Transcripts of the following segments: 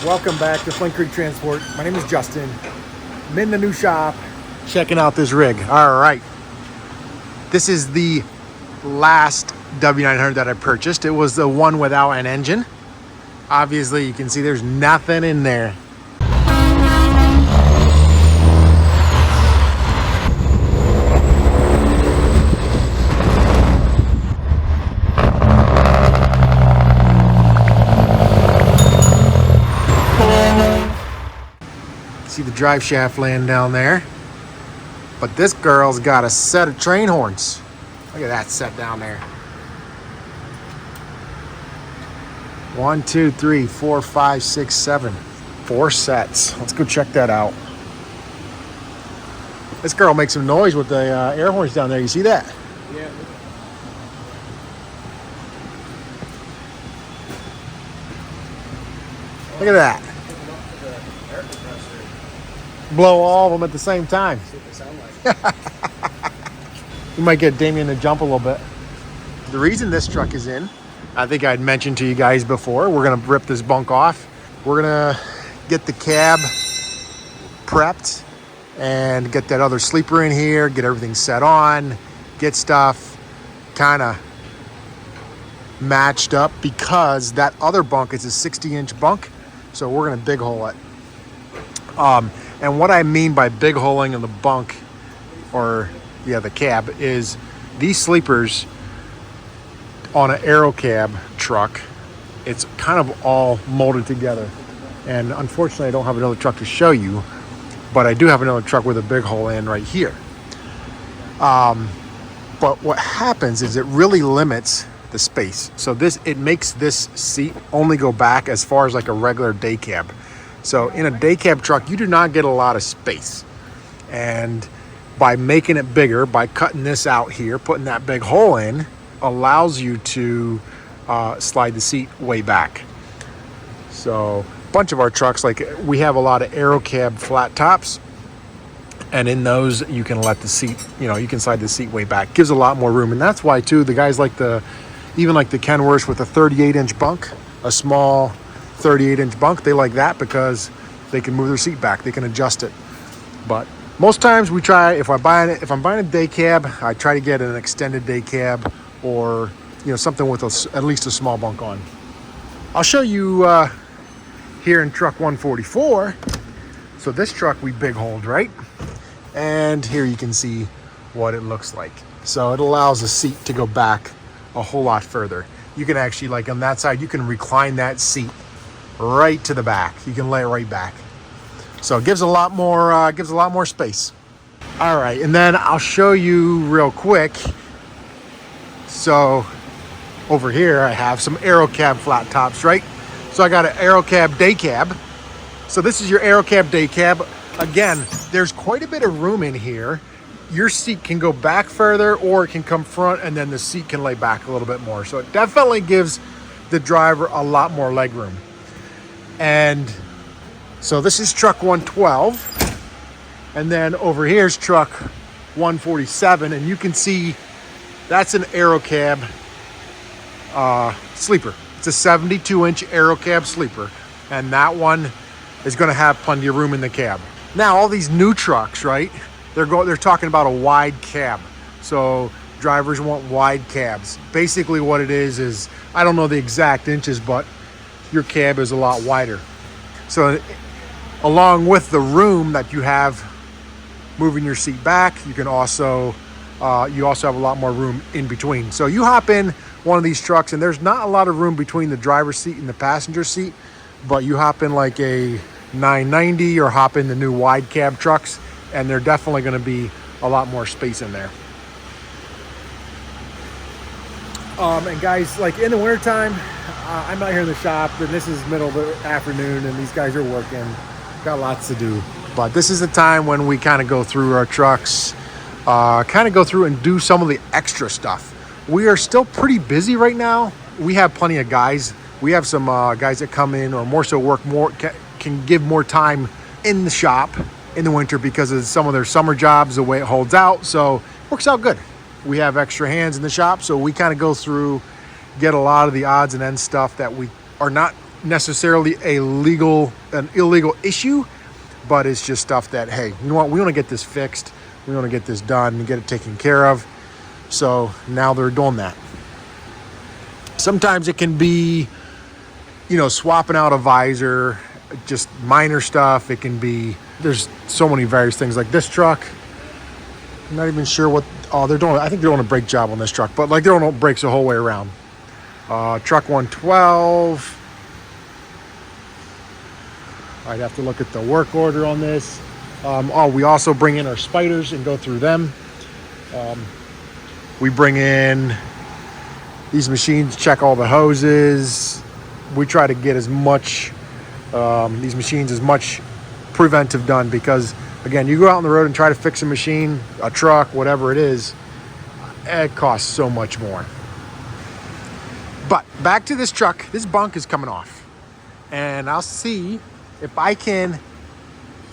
Welcome back to Flint Creek Transport. My name is Justin. I'm in the new shop checking out this rig. All right. This is the last W900 that I purchased. It was the one without an engine. Obviously, you can see there's nothing in there. See the drive shaft laying down there. But this girl's got a set of train horns. Look at that set down there. 1, 2, 3, 4, 5, 6, 7. 4 sets. Let's go check that out. This girl makes some noise with the air horns down there. You see that? Yeah. Look at that. Blow all of them at the same time. See what they sound like. We might get Damien to jump a little bit. The reason this truck is in, I think I'd mentioned to you guys before, we're gonna rip this bunk off. We're gonna get the cab prepped and get that other sleeper in here, get everything set on, get stuff kind of matched up, because that other bunk is a 60-inch bunk. So we're gonna big hole it. And what I mean by big holing in the bunk, or yeah, the cab, is these sleepers on an aero cab truck, it's kind of all molded together. And unfortunately, I don't have another truck to show you, but I do have another truck with a big hole in right here. But what happens is it really limits the space. So it makes this seat only go back as far as like a regular day cab. So in a day cab truck, you do not get a lot of space. And by making it bigger, by cutting this out here, putting that big hole in, allows you to slide the seat way back. So a bunch of our trucks, like we have a lot of aero cab flat tops, and in those you can let the seat, you can slide the seat way back. Gives a lot more room. And that's why too, the guys like even like the Kenworth with a 38-inch bunk, a small 38-inch bunk, they like that because they can move their seat back, they can adjust it. But most times we try, if I'm buying a day cab, I try to get an extended day cab, or something with at least a small bunk on. I'll show you here in truck 144. So this truck we big holed, right? And here you can see what it looks like. So it allows the seat to go back a whole lot further. You can actually, like on that side, you can recline that seat right to the back. You can lay it right back. So it gives a lot more space. All right, and then I'll show you real quick. So over here I have some aero cab flat tops, right? So I got an aero cab day cab. So this is your aero cab day cab. Again, there's quite a bit of room in here. Your seat can go back further, or it can come front, and then the seat can lay back a little bit more. So it definitely gives the driver a lot more leg room. And so this is truck 112. And then over here's truck 147. And you can see that's an aero cab sleeper. It's a 72-inch aero cab sleeper. And that one is going to have plenty of room in the cab. Now, all these new trucks, right? They're talking about a wide cab. So drivers want wide cabs. Basically what it is I don't know the exact inches, but your cab is a lot wider. So along with the room that you have moving your seat back, you also have a lot more room in between. So you hop in one of these trucks, and there's not a lot of room between the driver's seat and the passenger seat, but you hop in like a 990 or hop in the new wide cab trucks, and they're definitely going to be a lot more space in there. And guys, like in the wintertime, I'm out here in the shop, and this is middle of the afternoon, and these guys are working, got lots to do. But this is the time when we kind of go through our trucks, go through and do some of the extra stuff. We are still pretty busy right now. We have plenty of guys. We have some guys that come in, or more so work more, can give more time in the shop in the winter because of some of their summer jobs, the way it holds out. So it works out good. We have extra hands in the shop, so we kind of go through, get a lot of the odds and ends stuff that we are not necessarily an illegal issue, but it's just stuff that, hey, you know what, we want to get this fixed, we want to get this done and get it taken care of. So now they're doing that. Sometimes it can be, swapping out a visor, just minor stuff. It can be, there's so many various things. Like this truck, I'm not even sure what they're doing. I think they're doing a brake job on this truck, but like they're doing brakes the whole way around. Truck 112. I'd have to look at the work order on this. We also bring in our spiders and go through them. We bring in these machines, check all the hoses. We try to get as much, these machines, as much preventive done, because again, you go out on the road and try to fix a machine, a truck, whatever it is, it costs so much more. But back to this truck, this bunk is coming off, and I'll see if I can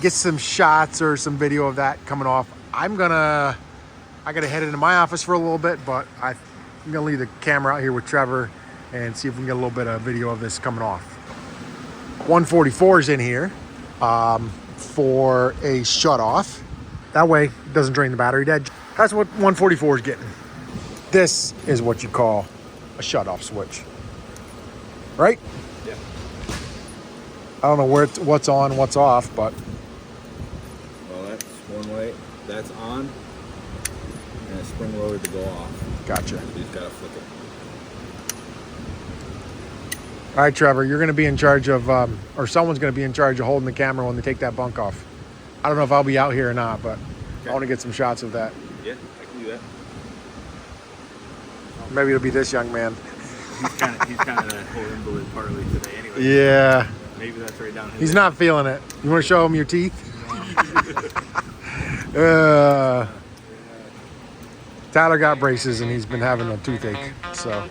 get some shots or some video of that coming off. I gotta head into my office for a little bit, but I'm gonna leave the camera out here with Trevor and see if we can get a little bit of video of this coming off. 144 is in here for a shut off. That way it doesn't drain the battery dead. That's what 144 is getting. This is what you call a shut off switch, right? Yeah. I don't know what's on, what's off, but. Well, that's one way. That's on, and a spring loader to go off. Gotcha. So you just gotta flip it. All right, Trevor, you're going to be in charge of, or someone's going to be in charge of holding the camera when they take that bunk off. I don't know if I'll be out here or not, but okay. I want to get some shots of that. Yeah, I can do that. Maybe it'll be this young man. He's kind of that whole invalid partly today anyway. Yeah. Maybe that's right down his He's not feeling it. You want to show him your teeth? Tyler got braces and he's been having a toothache, so.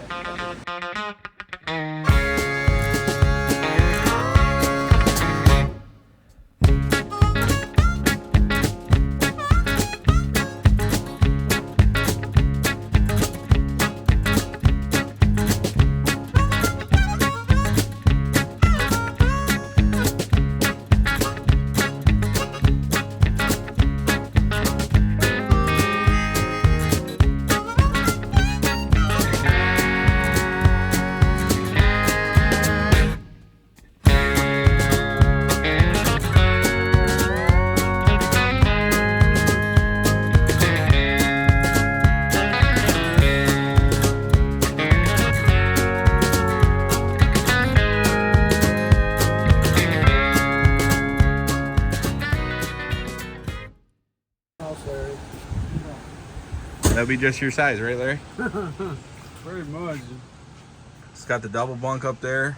That'll be just your size, right, Larry? Pretty much. It's got the double bunk up there.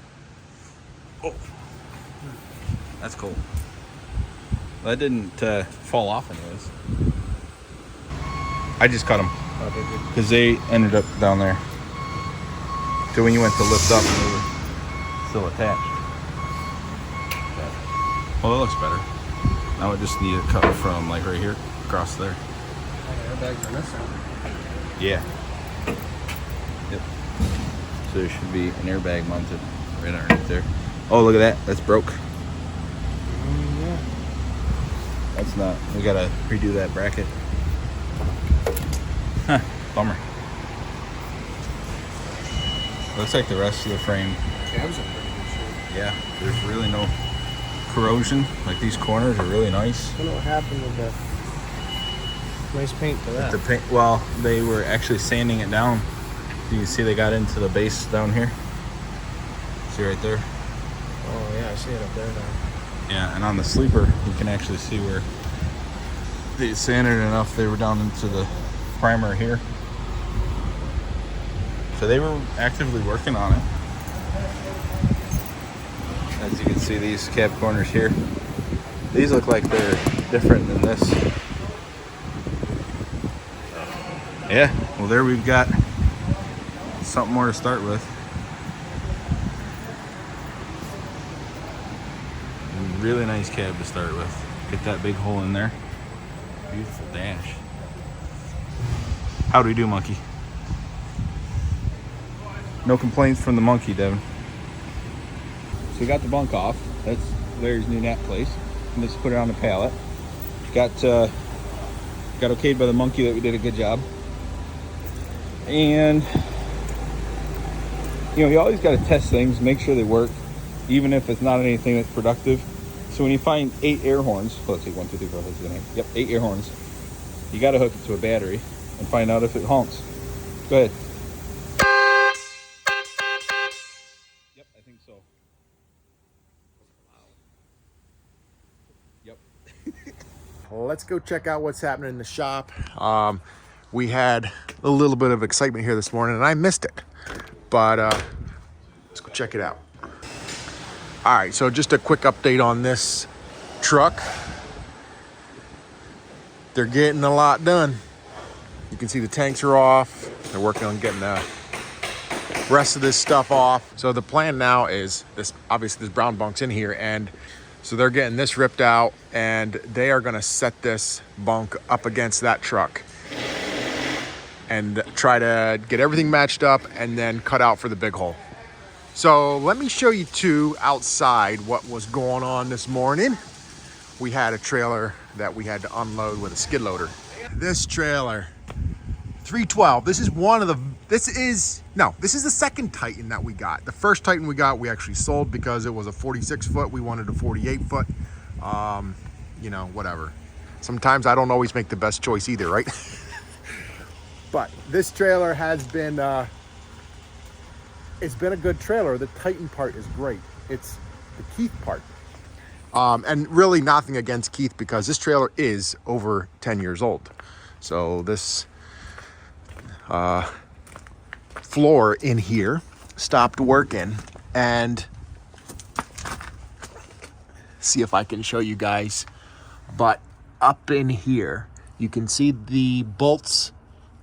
Oh, that's cool. That didn't fall off anyways. I just cut them because they ended up down there. So when you went to lift up, they were still attached. Well, it looks better. Now I just need to cut from like right here across there. Airbags are missing. Yeah. Yep. So there should be an airbag mounted right underneath there. Oh, look at that. That's broke. Yeah. That's not. We gotta redo that bracket. Huh. Bummer. Looks like the rest of the frame. Cabs are pretty good shape. Yeah. There's really no corrosion. Like these corners are really nice. I don't know what happened with that. Nice paint to that. The paint, well, they were actually sanding it down. You can see they got into the base down here. See right there? Oh yeah, I see it up there now. Yeah, and on the sleeper, you can actually see where they sanded it enough. They were down into the primer here. So they were actively working on it. As you can see, these cab corners here, these look like they're different than this. Yeah, well there we've got something more to start with. Really nice cab to start with. Get that big hole in there. Beautiful dash. How do we do, monkey? No complaints from the monkey, Devin. So we got the bunk off. That's Larry's new nap place. And just put it on the pallet. Got okayed by the monkey that we did a good job. And you always got to test things, make sure they work, even if it's not anything that's productive. So when you find 8 air horns, let's see, 1, 2, 3, 4, 5, 6, 7, 8. Yep, 8 air horns. You got to hook it to a battery and find out if it honks. Go ahead. Yep, I think so. Yep. Let's go check out what's happening in the shop. We had a little bit of excitement here this morning, and I missed it. But let's go check it out. All right, so just a quick update on this truck. They're getting a lot done. You can see the tanks are off. They're working on getting the rest of this stuff off. So the plan now is this, obviously this brown bunk's in here, and so they're getting this ripped out, and they are gonna set this bunk up against that truck and try to get everything matched up and then cut out for the big hole. So let me show you two outside what was going on this morning. We had a trailer that we had to unload with a skid loader. This trailer, 312, this is the second Titan that we got. The first Titan we got, we actually sold because it was a 46 foot. We wanted a 48 foot, whatever. Sometimes I don't always make the best choice either, right? But this trailer has been, it's been a good trailer. The Titan part is great. It's the Keith part. And really nothing against Keith because this trailer is over 10 years old. So this floor in here stopped working, and see if I can show you guys. But up in here, you can see the bolts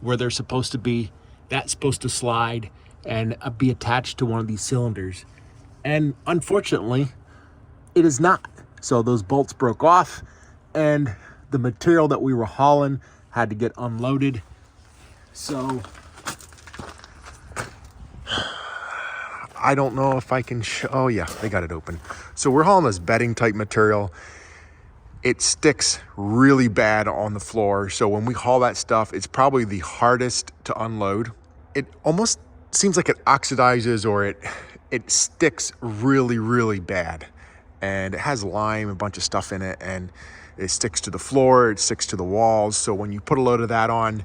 where they're supposed to be. That's supposed to slide and be attached to one of these cylinders. And unfortunately, it is not. So those bolts broke off, and the material that we were hauling had to get unloaded. So I don't know if I can show, oh yeah, they got it open. So we're hauling this bedding type material. It sticks really bad on the floor. So when we haul that stuff, it's probably the hardest to unload. It almost seems like it oxidizes, or it sticks really, really bad. And it has lime, a bunch of stuff in it, and it sticks to the floor, it sticks to the walls. So when you put a load of that on,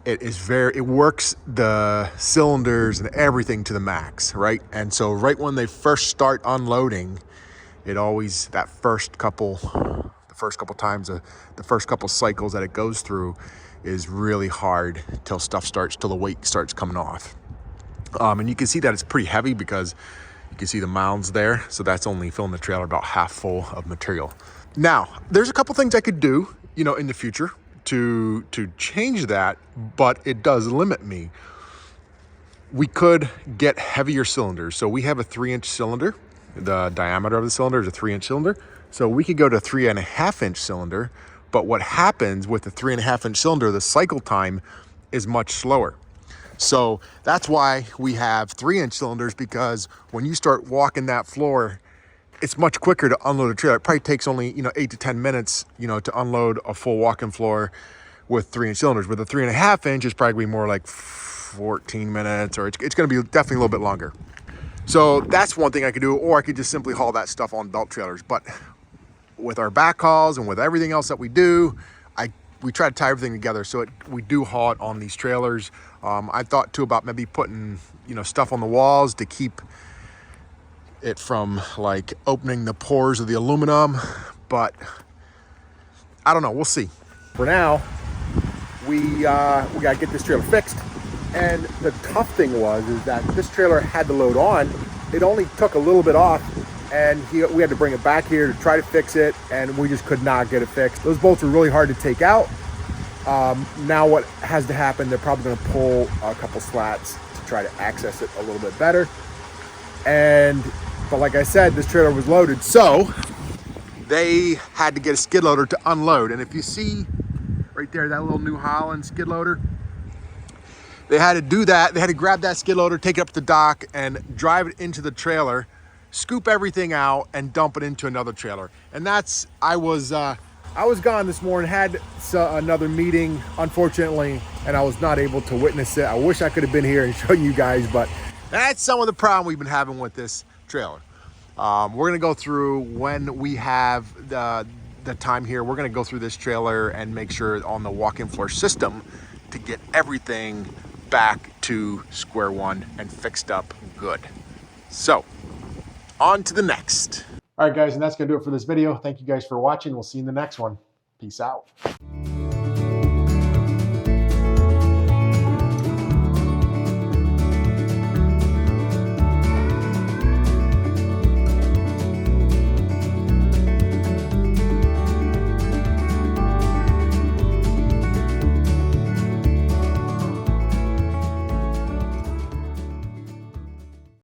it works the cylinders and everything to the max, right? And so right when they first start unloading, it always, the first couple times, the first couple cycles that it goes through is really hard till the weight starts coming off. And you can see that it's pretty heavy because you can see the mounds there. So that's only filling the trailer about half full of material. Now, there's a couple things I could do, in the future to change that, but it does limit me. We could get heavier cylinders. So we have a 3-inch cylinder. The diameter of the cylinder is a 3-inch cylinder. So we could go to 3.5-inch cylinder, but what happens with the 3.5-inch cylinder, the cycle time is much slower. So that's why we have 3-inch cylinders, because when you start walking that floor, it's much quicker to unload a trailer. It probably takes only, 8 to 10 minutes, to unload a full walking floor with 3-inch cylinders. With a 3.5-inch, it's probably more like 14 minutes, or it's going to be definitely a little bit longer. So that's one thing I could do, or I could just simply haul that stuff on belt trailers. But with our back hauls and with everything else that we do, we try to tie everything together, so we do haul it on these trailers. I thought too about maybe putting, stuff on the walls to keep it from like opening the pores of the aluminum, but I don't know, we'll see. For now, we gotta get this trailer fixed. And the tough thing is that this trailer had the load on. It only took a little bit off, and we had to bring it back here to try to fix it, and we just could not get it fixed. Those bolts were really hard to take out. Now what has to happen, they're probably gonna pull a couple slats to try to access it a little bit better. But like I said, this trailer was loaded, so they had to get a skid loader to unload. And if you see right there, that little New Holland skid loader, they had to do that. They had to grab that skid loader, take it up to the dock, and drive it into the trailer, scoop everything out, and dump it into another trailer. And that's, I was gone this morning, had another meeting, unfortunately, and I was not able to witness it. I wish I could have been here and show you guys, but that's some of the problem we've been having with this trailer. We're gonna go through when we have the time here. We're gonna go through this trailer and make sure on the walk-in floor system to get everything back to square one and fixed up good. So, on to the next. All right, guys, and that's gonna do it for this video. Thank you guys for watching. We'll see you in the next one. Peace out.